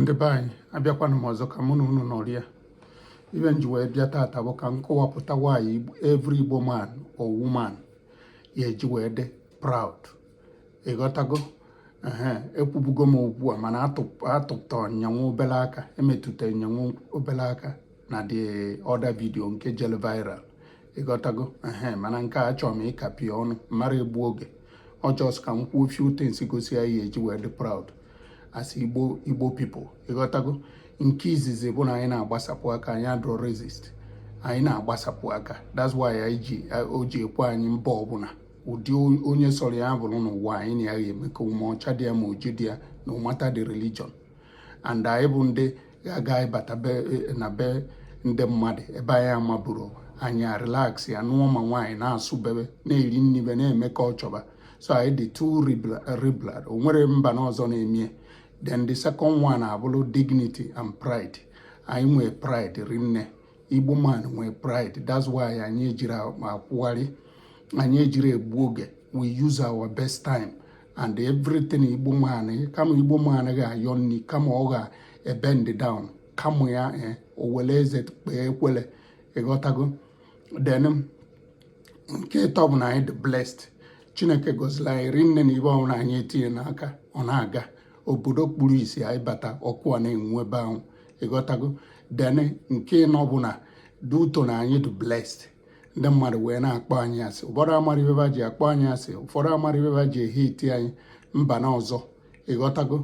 Ndị be anyị abịakwana m ọzọ ka mụ na unu nọrọ ya. Ibe nji wee bịa tata bụ ka m kọwapụta why every Igbo man or woman ya eji wee dị proud. Ịghọtago? Ekwubugo m okwu a mana atụpụta nyanwụ obele aka, emetụta nyanwụ obele aka na the other video nke jele viral. Ịghọtago? Mana nke a achọrọ m ịkapi ọnụ mara egbu oge. Ọ just ka m kwuo few things gosi ya eji wee dị proud as Igbo people. Ịghọtago? Nke izizi bụ na anyị na-agbasapụ aka, anyị adro resist, anyị na-agbasapụ aka. That's why o ji ekwe anyị mba ọbụla ụdị onye sọrọ ya bụrụ n'ụwa anyị na ya ga-eme ka ume ọcha dị ya ma oji dị ya no matter the religion. And anyị bụ ndị ga-aga ịbata na be ndị mmadụ ebe anyị amaburu anyị relax ya nụọ ma nwaanyị na-asụ bebe na-eri nnibe na-eme ka ọ chọba. So anyị dị too reblood, o nwere mba n'ọzọ na-emie. Then the second one abụrụ dignity and pride. Anyị nwee pride rinne. Igbo man nwee pride. That's why anyị ejiri akwụgharị, anyị ejiri egbu oge. We use our best time and everything Igbo man, kama Igbo man ga-ayọ nni, kama ọ ga-bend down, kama ya o wele eze kpee ekwele. Ịghọtago? Then nke ịtọ bụ na anyị dị blessed. Chineke gọziri anyị rinne na ibe ọbụla anyị etinye n'aka ọ na-aga. Obodo kpuru isi anyị bata ọkụ a na-enwu ebe ahụ. Ịghọtago? Then nke ịnọ bụ na duto na anyị dị blessed. Ndị mmadụ wee na-akpọ anyị asị. Ụfọdụ amara ibeba ji akpọ anyị asị, ụfọdụ amara ibeba ji ehe iti anyị mba na ọzọ. Ịghọtago?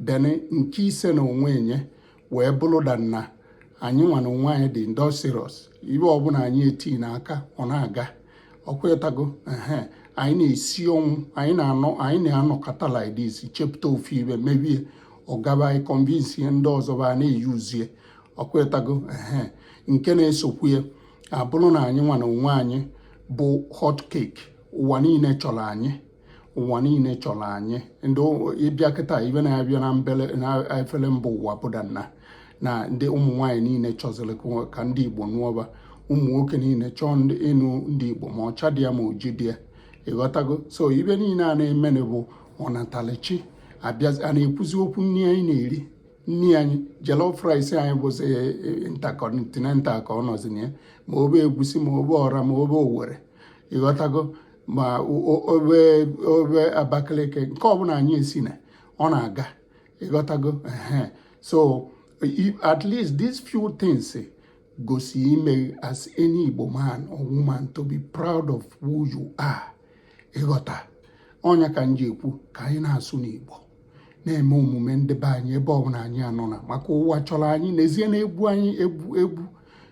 Then nke ise na onwe enye wee bụrụ da na anyị nwa na onwe anyị dị industrious. Ibe ọbụla anyị eti n'aka ọ na-aga. Ọkwetago? Anyị na-esi ọnwụ, anyị na-anọkọta like this, chepụta ofu ibe mebie ọgaba anyị convince ndị ọzọ ba na-eyuzie. Ọkwetago? Nke na-esokwu ya abụrụ na anyị nwa na onwe anyị bụ hot cake. Ụwa niile chọrọ anyị, ụwa niile chọrọ anyị. Ndị ịbịa kịta ibe na-abịa na efere mba ụwa bụda na ndị ụmụ nwaanyị niile chọziri ka ndị Igbo nụọba. Ụmụ nwoke niile chọọ ịnụ ndị Igbo ma ọcha dị ya ma oji dị ya. Ịghọtago? So ibe niile a na-emene bụ ọnatalichi abịazi a na-ekwuzi okwu nri anyị na-eri. Nri anyị jollof rice anyị bụzi intercontinental ka ọ nọzi na ya, ma obe egwusi ma obe ọra ma obe owere. Ịghọtago? Ma obe Abakaliki, nke ọbụla anyị esi na ọ na-aga. Ịghọtago? So at least these few things gosi ime as any Igbo man or woman to be proud of who you are. Ịghọta? Ọnya ka nji ekwu ka anyị na-asụ n'Igbo, na-eme omume ndị be anyị ebe ọbụla anyị anọ na, maka ụwa chọrọ anyị n'ezie na egwu anyị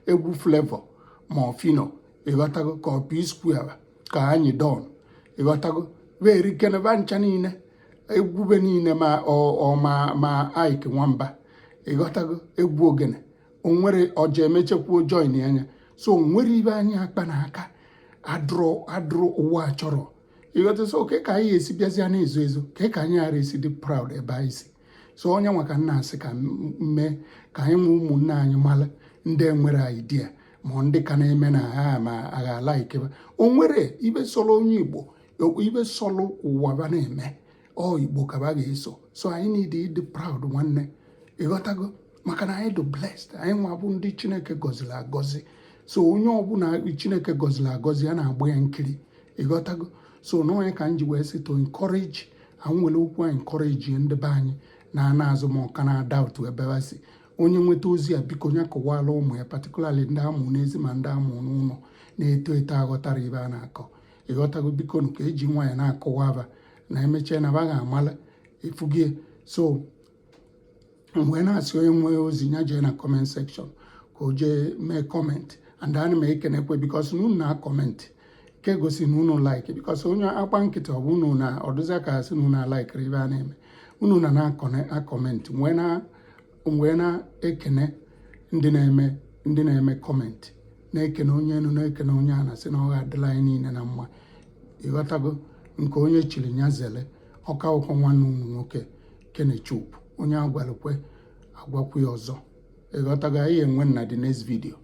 egwu flavor ma ọfino. Ịghọtago? Ka ọ P-Square ka anyị don. Ịghọtago? Weri keneba ncha niile egwube niile ma Ike Nwamba. Ịghọtago? Egwu ogene onwere ọja emechekwuo join anya. So onwere ibe anyị akpa n'aka adụrụ ụwa chọrọ. Ịghọta? So ka anyị esi bịazịa na-ezo ezo, ka anyị ghara esi dị proud ebe anyị si. So onye nwa ka nna asị ka mee ka anyị nwe ụmụnne anyị mara ndị enwere idea ma ndị ka na-eme na ha ma agha ala ikeba. O nwere ibe sọrọ onye Igbo, ibe sọrọ ụwa ba na-eme ọ Igbo ka ba ga-eso. So anyị need ịdị proud nwanne. Ịghọtago? Maka na anyị dị blessed, anyị nwa bụ ndị Chineke gọziri agọzi. So onye ọbụla Chineke gọziri agọzi ya na-agba ya nkiri. Ịghọtago? So n'onye ka m ji wee sị to encourage, anyị nwere okwu a encourage ndị be anyị na-azụ ma ọka na-ada otu ebe ha si. Onye nweta ozi a biko onye akọwala ụmụ ya, particularly ndị amụ n'ezi ma ndị amụ n'ụlọ na-eto eto aghọtara ibe a na-akọ. Ịghọtago? Biko nke eji nwaanyị na-akọwa aba na emechie na ba ga-amala efugie. So mgbe na-asị onye nwee ozi ya jee na comment section ka o jee mee comment. And ana m ekenekwe because unu na-akọment ke gosi na unu like, because onye akpa nkịtị ọ bụ unu na ọdụzi aka asị na unu like ibe a na-eme. Unu na-akọment mgbe na-ekene ndị na-eme comment, na-ekene onye enu, na-ekene onye a na-asị na ọ ga-adịla anyị niile na mma. Ịghọtago? Nke onye chiri nya zele ọka ụkọ nwanne unu nwoke KENECHUQUE, onye agwalụkwe agwakwu ya ọzọ. Ịghọtago? Anyị enwe na the next video.